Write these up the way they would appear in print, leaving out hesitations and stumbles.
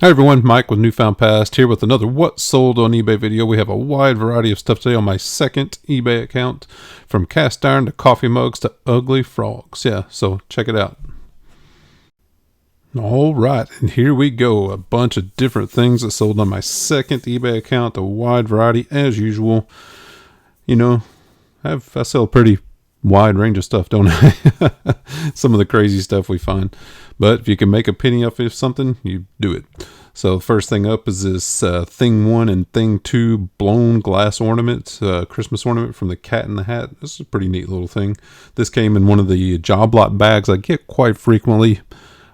Hi everyone, Mike with Newfound Past here with another What Sold on eBay video. We have a wide variety of stuff today on my second eBay account, from cast iron to coffee mugs to ugly frogs. Yeah, so check it out. All right, and here we go. A bunch of different things that sold on my second eBay account, a wide variety as usual. You know, I sell a pretty wide range of stuff, don't I? Some of the crazy stuff we find. But if you can make a penny off of something, you do it. So first thing up is this Thing 1 and Thing 2 blown glass ornament, Christmas ornament from the Cat in the Hat. This is a pretty neat little thing. This came in one of the job lot bags I get quite frequently.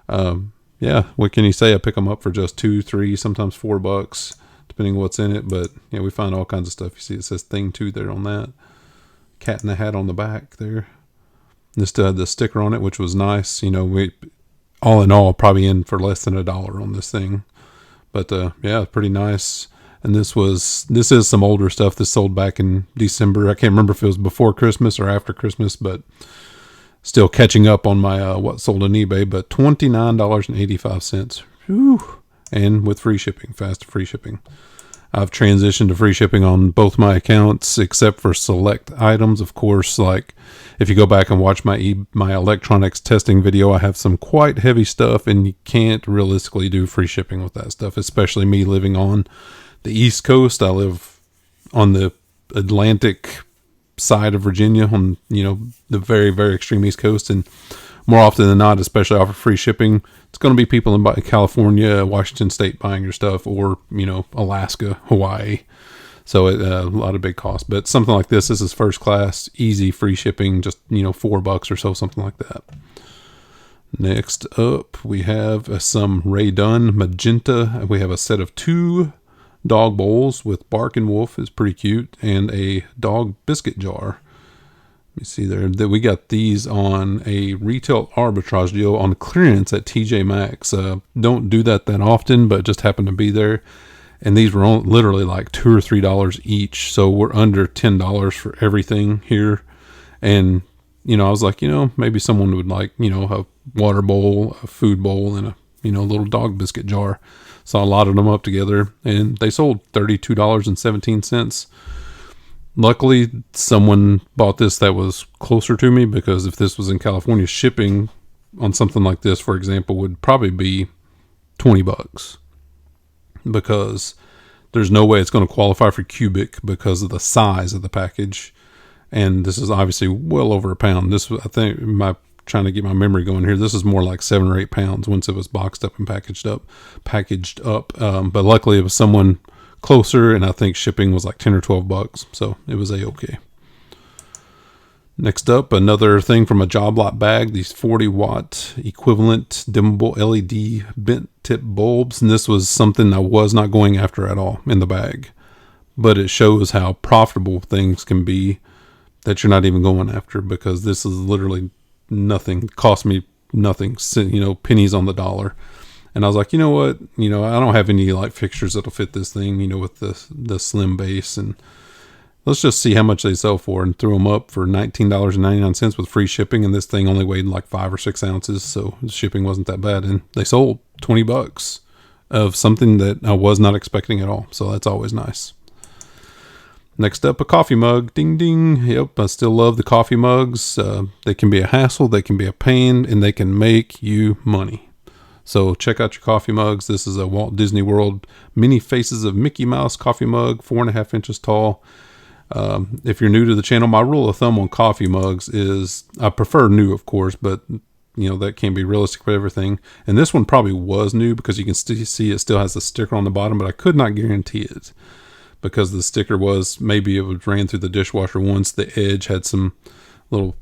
Yeah, what can you say? I pick them up for just $2, $3, sometimes $4, depending on what's in it. But yeah, we find all kinds of stuff. You see it says Thing 2 there on that. Cat in the Hat on the back there. This had the sticker on it, which was nice. You know, we all in all probably in for less than $1 on this thing. But yeah, pretty nice. And this is some older stuff. This sold back in December. I can't remember if it was before Christmas or after Christmas, but still catching up on my what sold on eBay. But $29.85. Whew. And with free shipping, fast free shipping. I've transitioned to free shipping on both my accounts, except for select items. Of course, like if you go back and watch my electronics testing video, I have some quite heavy stuff, and you can't realistically do free shipping with that stuff, especially me living on the East Coast. I live on the Atlantic side of Virginia, on the very, very extreme East Coast, and more often than not, especially offer free shipping, it's going to be people in California, Washington State buying your stuff, or, Alaska, Hawaii. So a lot of big costs. But something like this is first class, easy free shipping, just, $4 or so, something like that. Next up, we have some Ray Dunn magenta. We have a set of 2 dog bowls with Bark and Wolf, is pretty cute, and a dog biscuit jar. You see there that we got these on a retail arbitrage deal on clearance at TJ Maxx. Don't do that often, but just happened to be there. And these were literally like $2 or $3 each. So we're under $10 for everything here. And, I was like, maybe someone would like, a water bowl, a food bowl, and a, little dog biscuit jar. So I lotted them up together, and they sold $32.17. Luckily, someone bought this that was closer to me, because if this was in California, shipping on something like this, for example, would probably be $20, because there's no way it's going to qualify for cubic because of the size of the package. And this is obviously well over a pound. This was, I think, trying to get my memory going here, this is more like 7 or 8 pounds once it was boxed up and packaged up. But luckily it was someone closer, and I think shipping was like $10 or $12, so it was a-okay. Next up, another thing from a job lot bag, these 40-watt equivalent dimmable LED bent tip bulbs, and this was something I was not going after at all in the bag, but it shows how profitable things can be that you're not even going after, because this is literally nothing, cost me nothing, pennies on the dollar. And I was like, you know what? I don't have any like fixtures that'll fit this thing, with the slim base. And let's just see how much they sell for, and threw them up for $19.99 with free shipping. And this thing only weighed like 5 or 6 ounces. So the shipping wasn't that bad. And they sold $20 of something that I was not expecting at all. So that's always nice. Next up, a coffee mug. Ding, ding. Yep, I still love the coffee mugs. They can be a hassle. They can be a pain. And they can make you money. So check out your coffee mugs. This is a Walt Disney World Mini Faces of Mickey Mouse coffee mug, 4.5 inches tall. If you're new to the channel, my rule of thumb on coffee mugs is I prefer new, of course, but that can't be realistic for everything. And this one probably was new, because you can see it still has the sticker on the bottom, but I could not guarantee it, because the sticker was, maybe it ran through the dishwasher once. The edge had some little,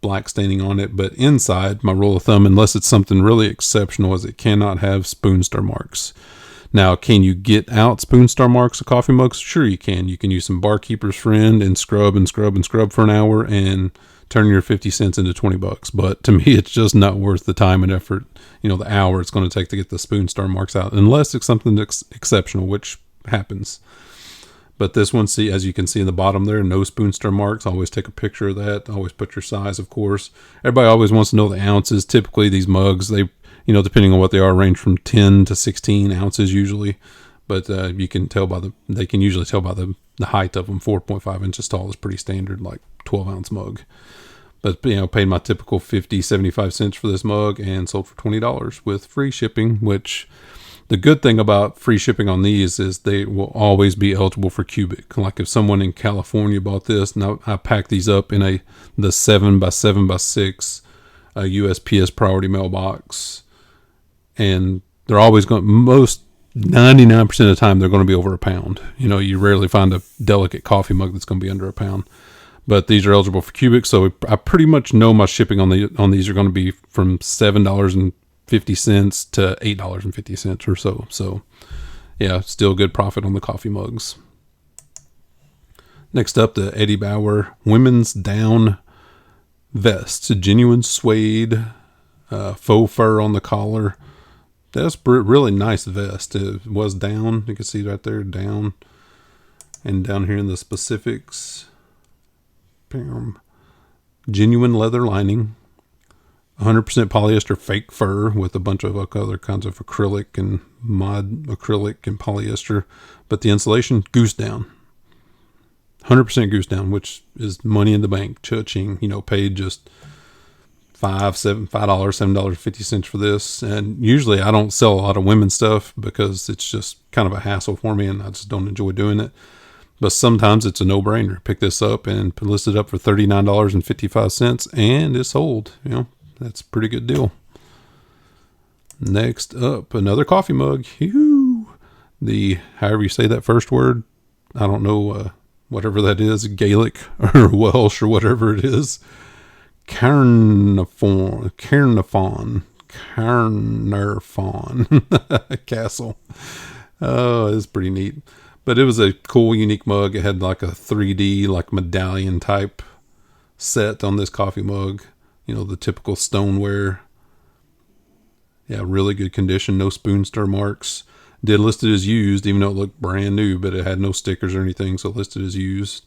black staining on it, but inside, my rule of thumb, unless it's something really exceptional, is it cannot have spoon star marks. Now, can you get out spoon star marks of coffee mugs? Sure you can. You can use some Barkeeper's Friend and scrub and scrub and scrub for an hour and turn your 50 cents into $20. But to me, it's just not worth the time and effort, the hour it's going to take to get the spoon star marks out, unless it's something exceptional, which happens. But this one, see, as you can see in the bottom there, no spoon star marks. Always take a picture of that. Always put your size, of course. Everybody always wants to know the ounces. Typically, these mugs, they depending on what they are, range from 10 to 16 ounces usually. But you can tell they can usually tell by the height of them. 4.5 inches tall is pretty standard, like 12-ounce mug. But, paid my typical 75 cents for this mug and sold for $20 with free shipping, which the good thing about free shipping on these is they will always be eligible for cubic. Like if someone in California bought this, and I packed these up in the 7x7x6 USPS priority mailbox, and they're always going, 99% of the time they're going to be over a pound. You rarely find a delicate coffee mug that's going to be under a pound. But these are eligible for cubic, so I pretty much know my shipping on these are going to be from $7.50 to $8.50 or so. So, yeah, still good profit on the coffee mugs. Next up, the Eddie Bauer Women's Down Vest. A genuine suede, faux fur on the collar. That's really nice vest. It was down. You can see right there, down. And down here in the specifics, genuine leather lining, 100% polyester fake fur with a bunch of other kinds of acrylic and mod acrylic and polyester, but the insulation goose down, 100% goose down, which is money in the bank. Cha-ching, paid just $7.50 for this. And usually I don't sell a lot of women's stuff because it's just kind of a hassle for me and I just don't enjoy doing it. But sometimes it's a no-brainer. Pick this up and list it up for $39.55, and it's sold. That's a pretty good deal. Next up, another coffee mug. However you say that first word, I don't know, whatever that is, Gaelic or Welsh or whatever it is. Caernarfon Castle. Oh, it's pretty neat. But it was a cool, unique mug. It had like a 3D, like medallion type set on this coffee mug. The typical stoneware. Yeah, really good condition. No spoon stir marks. Did list it as used, even though it looked brand new, but it had no stickers or anything, so listed as used.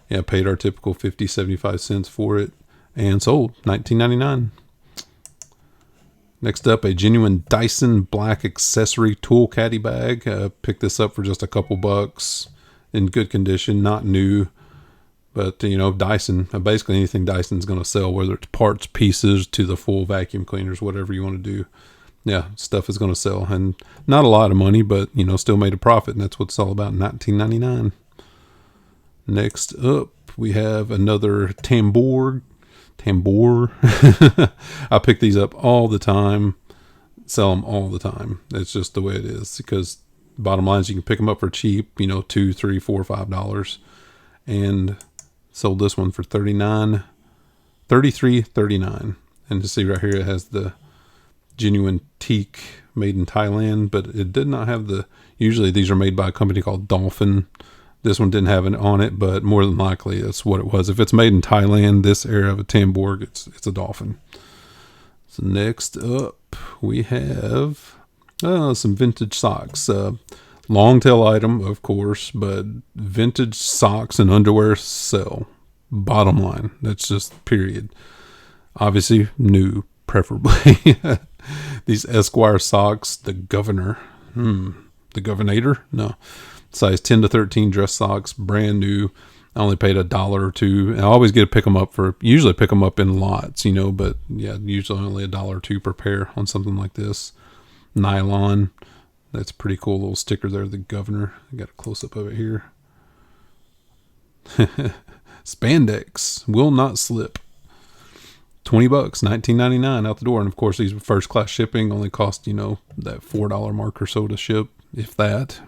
Yeah, paid our typical 75 cents for it and sold $19.99. Next up, a genuine Dyson black accessory tool caddy bag. Picked this up for just a couple bucks, in good condition, not new. But, Dyson, basically anything Dyson's going to sell, whether it's parts, pieces, to the full vacuum cleaners, whatever you want to do. Yeah, stuff is going to sell. And not a lot of money, but, still made a profit. And that's what it's all about, $19.99. Next up, we have another Tambor. I pick these up all the time, sell them all the time. It's just the way it is, because bottom line is you can pick them up for cheap, $2, $3, $4, $5, and sold this one for $33.39. And to see right here, it has the genuine teak made in Thailand, but it did not have usually these are made by a company called Dolphin. This one didn't have it on it, but more than likely that's what it was. If it's made in Thailand, this era of a Tamborg, it's a Dolphin. So next up, we have some vintage socks. Long tail item, of course, but vintage socks and underwear sell. Bottom line, that's just period. Obviously, new, preferably. These Esquire socks, the Governor. The Governator? No. Size 10 to 13 dress socks, brand new. I only paid $1 or $2. I always get to usually pick them up in lots, but yeah, usually only $1 or $2 per pair on something like this. Nylon. That's a pretty cool little sticker there, the Governor. I got a close up of it here. Spandex will not slip. $20, $19.99 out the door. And of course, these first class shipping only cost, that $4 mark or so to ship, if that.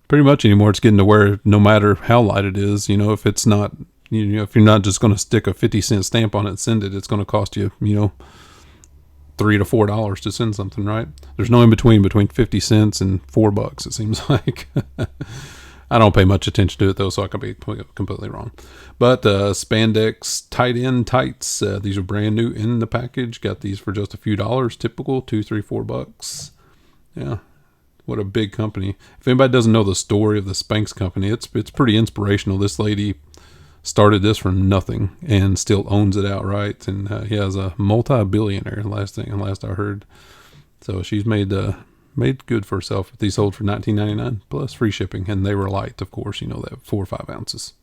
Pretty much anymore, it's getting to where no matter how light it is, if it's not, if you're not just going to stick a 50-cent stamp on it and send it, it's going to cost you, $3 to $4 to send something, right? There's no in between 50 cents and $4, it seems like. I don't pay much attention to it though, so I could be completely wrong. But spandex tight end tights, these are brand new in the package. Got these for just a few dollars, typical $2, $3, $4. Yeah. What a big company. If anybody doesn't know the story of the Spanx company, it's pretty inspirational. This lady Started this from nothing and still owns it outright. And he has a multi-billionaire, last I heard. So she's made good for herself. These sold for $19.99 plus free shipping, and they were light, of course. You know, they have 4 or 5 ounces.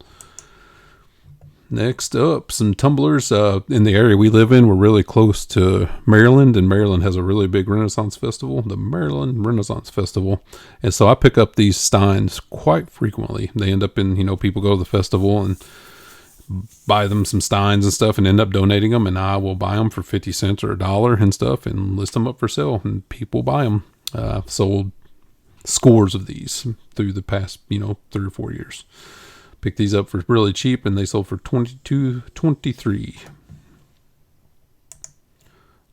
Next up, some tumblers. In the area we live in, we're really close to Maryland, and Maryland has a really big Renaissance festival, the Maryland Renaissance Festival. And so I pick up these steins quite frequently. They end up in, people go to the festival and buy them some steins and stuff and end up donating them, and I will buy them for 50 cents or $1 and stuff and list them up for sale, and people buy them. I've sold scores of these through the past, 3 or 4 years. Picked these up for really cheap, and they sold for $22.23.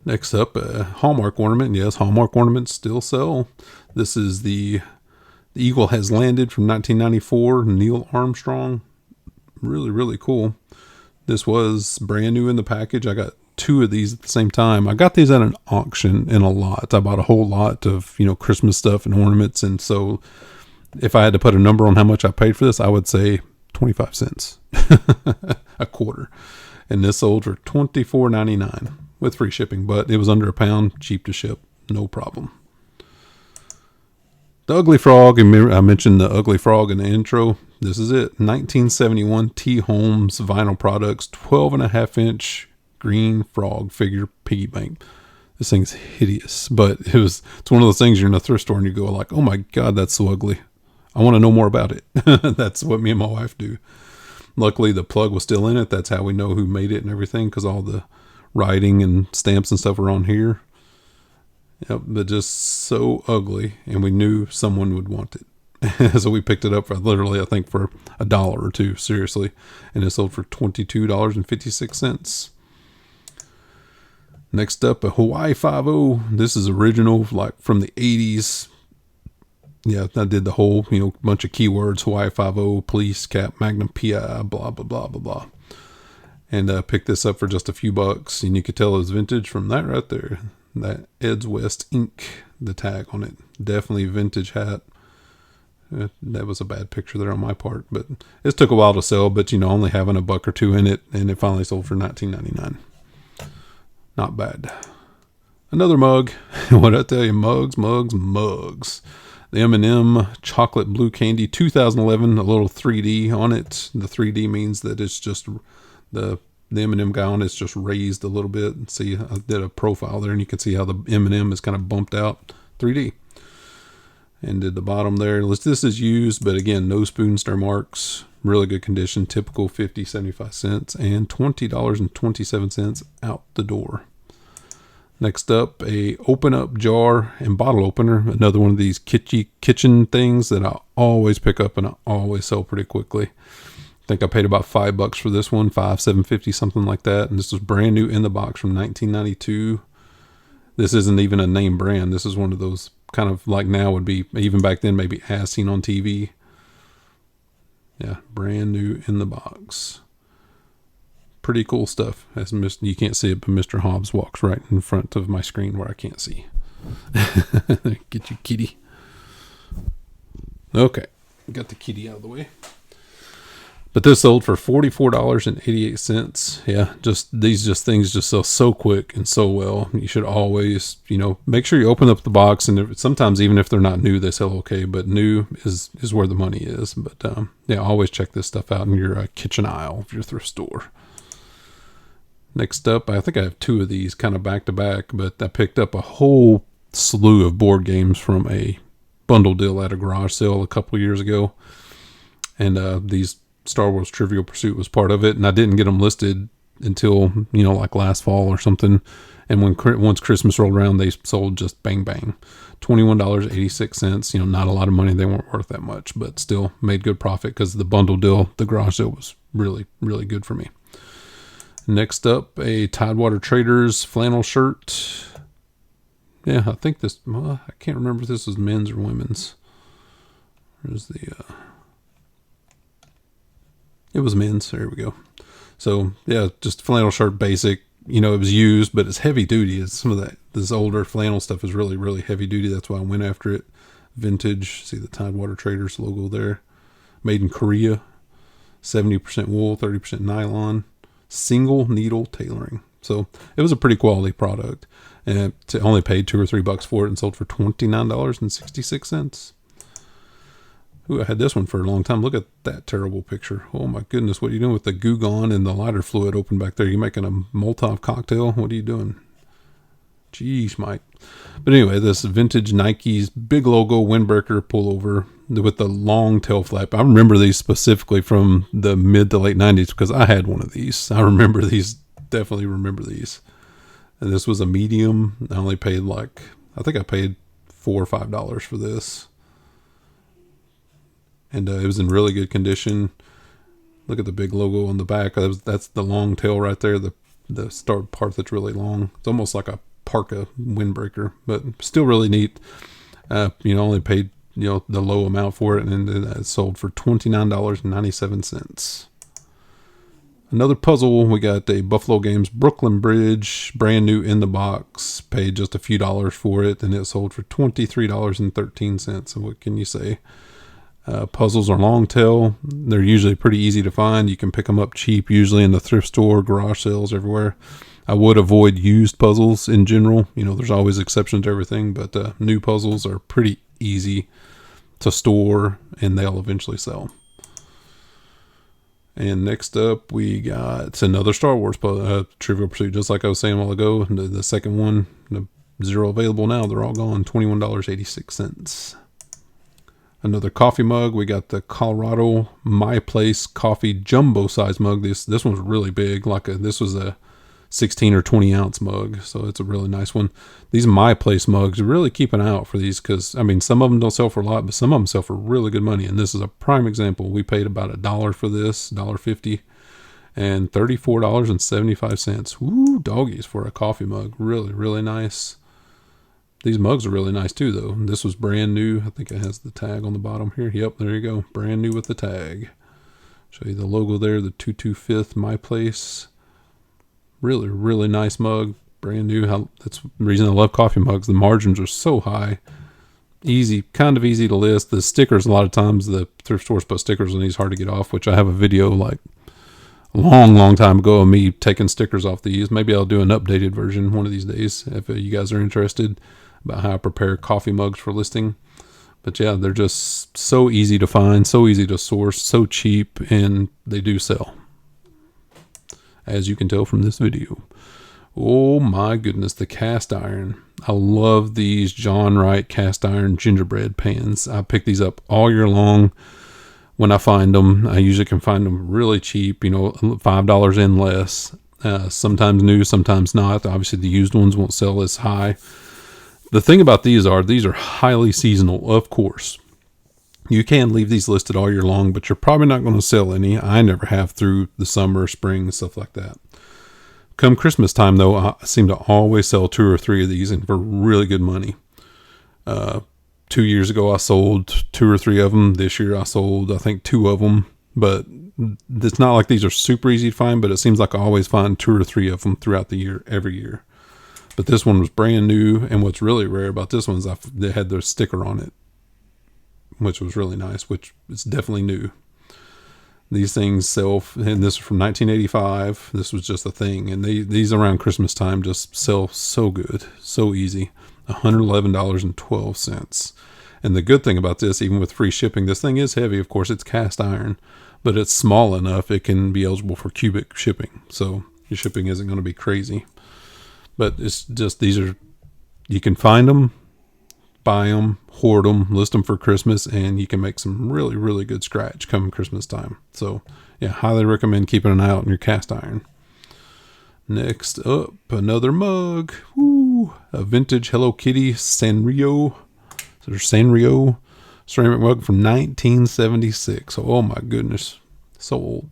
Next up, a Hallmark ornament. Yes, Hallmark ornaments still sell. This is the Eagle Has Landed from 1994, Neil Armstrong. Really, really cool. This was brand new in the package. I got 2 of these at the same time. I got these at an auction in a lot. I bought a whole lot of, Christmas stuff and ornaments. And so if I had to put a number on how much I paid for this, I would say 25 cents, a quarter. And this sold for $24.99 with free shipping, but it was under £1, cheap to ship, no problem. The Ugly Frog, and I mentioned the Ugly Frog in the intro. This is it. 1971 T. Holmes Vinyl Products 12.5-inch green frog figure piggy bank. This thing's hideous, but it's one of those things you're in a thrift store and you go like, oh my God, that's so ugly. I want to know more about it. That's what me and my wife do. Luckily, the plug was still in it. That's how we know who made it and everything, because all the writing and stamps and stuff are on here. Yep, but just so ugly, and we knew someone would want it. So we picked it up for literally, I think, for $1 or $2, seriously. And it sold for $22.56. Next up, a Hawaii 5-0. This is original, like from the 80s. Yeah, I did the whole, bunch of keywords, Hawaii 5-0, police, cap, magnum, PI, blah, blah, blah, blah, blah. And picked this up for just a few bucks. And you could tell it was vintage from that right there. That Ed's West ink, the tag on it. Definitely vintage hat. That was a bad picture there on my part. But it took a while to sell, but, only having a buck or two in it. And it finally sold for $19.99. Not bad. Another mug. What I tell you, mugs. The M&M chocolate blue candy 2011, a little 3D on it. The 3D means that it's just the M&M guy on it's just raised a little bit. See, I did a profile there, and you can see how the M&M is kind of bumped out 3D. And did the bottom there. This is used, but again, no spoon stir marks. Really good condition. Typical 50-75 cents and $20.27 out the door. Next up, a open up jar and bottle opener. Another one of these kitchen things that I always pick up and I always sell pretty quickly. I think I paid about $5 for this one, $7.50, something like that. And this was brand new in the box from 1992. This isn't even a name brand. This is one of those kind of like now would be, even back then, maybe as seen on TV. Yeah, brand new in the box. Pretty cool stuff. As you can't see it, but Mr. Hobbs walks right in front of my screen where I can't see. Get you, kitty. Okay, got the kitty out of the way. But this sold for $44.88. Yeah, these things just sell so quick and so well. You should always, make sure you open up the box. And sometimes even if they're not new, they sell okay. But new is where the money is. But yeah, always check this stuff out in your kitchen aisle of your thrift store. Next up, I think I have 2 of these kind of back to back, but I picked up a whole slew of board games from a bundle deal at a garage sale a couple years ago. And these Star Wars Trivial Pursuit was part of it, and I didn't get them listed until, like last fall or something. And once Christmas rolled around, they sold just bang, bang. $21.86. Not a lot of money. They weren't worth that much, but still made good profit because the bundle deal, the garage sale was really, really good for me. Next up, a Tidewater Traders flannel shirt. Yeah, I think this, I can't remember if this was men's or women's. There's the, it was men's. There we go. So, yeah, just flannel shirt, basic. It was used, but it's heavy duty. It's some of this older flannel stuff is really, really heavy duty. That's why I went after it. Vintage. See the Tidewater Traders logo there. Made in Korea. 70% wool, 30% nylon, single needle tailoring. So it was a pretty quality product, and it only paid $2 or $3 for it and sold for $29.66. Ooh, I had this one for a long time. Look at that terrible picture. Oh my goodness, what are you doing with the Goo Gone and the lighter fluid open back there? You making a Molotov cocktail? What are you doing? Jeez, Mike. But anyway, this vintage Nike's big logo windbreaker pullover with the long tail flap. I remember these specifically from the mid to late 90s because I had one of these. I remember these, definitely remember these. And this was a medium. I only paid I think I paid $4 or $5 for this. And it was in really good condition. Look at the big logo on the back. That's the long tail right there. The start part that's really long. It's almost like a parka windbreaker, but still really neat. Only paid the low amount for it, and then it sold for $29.97. Another puzzle, we got a Buffalo Games Brooklyn Bridge, brand new in the box. Paid just a few dollars for it, and it sold for $23.13. So what can you say? Puzzles are long tail. They're usually pretty easy to find. You can pick them up cheap, usually in the thrift store, garage sales, everywhere. I would avoid used puzzles in general. There's always exceptions to everything, but new puzzles are pretty easy to store, and they'll eventually sell. And next up, we got another Star Wars Trivial Pursuit, just like I was saying a while ago. The second one, the 0 available now. They're all gone. $21.86. Another coffee mug. We got the Colorado My Place coffee jumbo size mug. This one's really big. This was a 16 or 20 ounce mug, so it's a really nice one. These My Place mugs, really keep an eye out for these, because some of them don't sell for a lot, but some of them sell for really good money. And this is a prime example. We paid about $1 for this, $1.50, and $34.75. Woo, doggies for a coffee mug. Really, really nice. These mugs are really nice too, though. This was brand new. I think it has the tag on the bottom here. Yep, there you go. Brand new with the tag. Show you the logo there, the 225th My Place. Really, really nice mug. Brand new. That's the reason I love coffee mugs. The margins are so high. Kind of easy to list. The stickers, a lot of times, the thrift stores put stickers on these, hard to get off, which I have a video a long time ago of me taking stickers off these. Maybe I'll do an updated version one of these days if you guys are interested about how I prepare coffee mugs for listing. But yeah, they're just so easy to find, so easy to source, so cheap, and they do sell, as you can tell from this video. Oh my goodness, the cast iron. I love these John Wright cast iron gingerbread pans. I pick these up all year long when I find them. I usually can find them really cheap, $5 and less. Sometimes new, sometimes not. Obviously, the used ones won't sell as high. The thing about these are highly seasonal, of course. You can leave these listed all year long, but you're probably not going to sell any. I never have through the summer, spring, stuff like that. Come Christmas time, though, I seem to always sell 2 or 3 of these, and for really good money. 2 years ago, I sold 2 or 3 of them. This year, I sold, I think, 2 of them. But it's not like these are super easy to find, but it seems like I always find 2 or 3 of them throughout the year, every year. But this one was brand new, and what's really rare about this one is they had their sticker on it, which was really nice, which is definitely new. These things sell, and this is from 1985. This was just a thing, and these around Christmas time just sell so good, so easy. $111.12. And the good thing about this, even with free shipping, this thing is heavy. Of course, it's cast iron, but it's small enough it can be eligible for cubic shipping. So your shipping isn't going to be crazy. But it's just, you can find them, buy them, hoard them, list them for Christmas, and you can make some really, really good scratch come Christmas time. So yeah, highly recommend keeping an eye out on your cast iron. Next up, another mug. Woo! A vintage Hello Kitty Sanrio. So there's Sanrio ceramic mug from 1976. Oh my goodness. So old.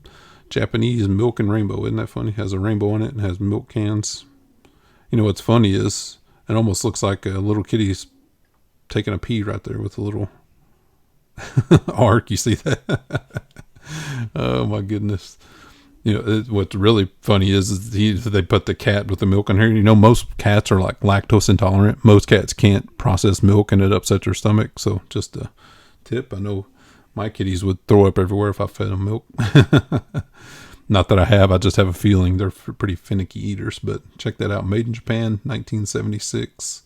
Japanese milk and rainbow. Isn't that funny? It has a rainbow in it and has milk cans. You know what's funny is it almost looks like a little kitty's taking a pee right there with a little arc. You see that? Oh my goodness. What's really funny is they put the cat with the milk in here. Most cats are like lactose intolerant. Most cats can't process milk and it upsets their stomach. So just a tip. I know My kitties would throw up everywhere if I fed them milk. Not that I have, I just have a feeling they're pretty finicky eaters. But check that out. Made in Japan, 1976.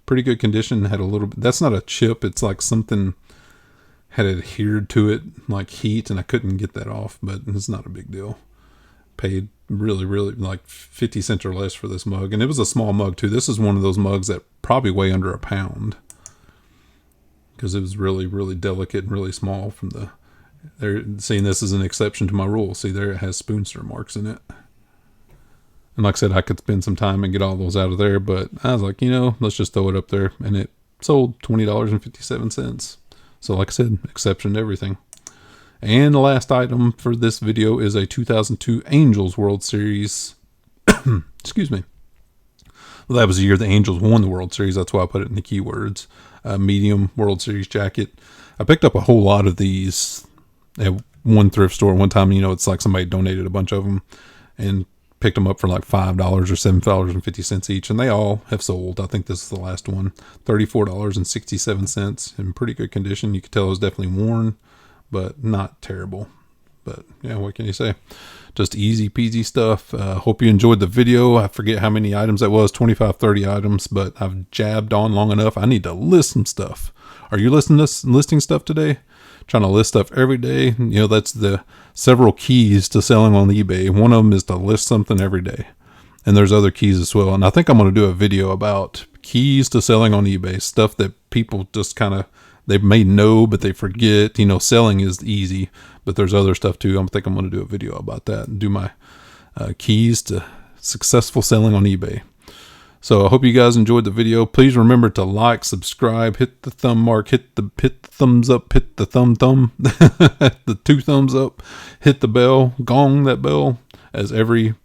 Pretty good condition. Had a little bit. That's not a chip. It's like something had adhered to it, like heat, and I couldn't get that off. But it's not a big deal. Paid really like 50 cents or less for this mug, and it was a small mug too. This is one of those mugs that probably weigh under a pound, because it was really delicate and really small. From the they're seeing this as an exception to my rule. See there, it has spoonster marks in it. And like I said, I could spend some time and get all those out of there, but I was like, let's just throw it up there. And it sold $20.57. So like I said, exception to everything. And the last item for this video is a 2002 Angels World Series. Excuse me. Well, that was the year the Angels won the World Series. That's why I put it in the keywords. Medium World Series jacket. I picked up a whole lot of these at one thrift store one time. It's like somebody donated a bunch of them and picked them up for like $5 or $7.50 each. And they all have sold. I think this is the last one. $34.67 in pretty good condition. You could tell it was definitely worn, but not terrible. But yeah, what can you say? Just easy peasy stuff. Hope you enjoyed the video. I forget how many items that was, 25, 30 items, but I've jabbed on long enough. I need to list some stuff. Are you listing stuff today? Trying to list stuff every day. That's the several keys to selling on eBay. One of them is to list something every day. And there's other keys as well. And I think I'm going to do a video about keys to selling on eBay. Stuff that people just they may know, but they forget. Selling is easy, but there's other stuff too. I think I'm going to do a video about that and do my keys to successful selling on eBay. So I hope you guys enjoyed the video. Please remember to like, subscribe, hit the thumb mark, hit the thumbs up, hit the thumb, the 2 thumbs up, hit the bell, gong that bell, as every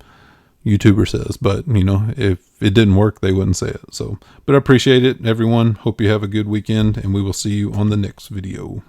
YouTuber says. But if it didn't work, they wouldn't say it. So, but I appreciate it, everyone. Hope you have a good weekend, and we will see you on the next video.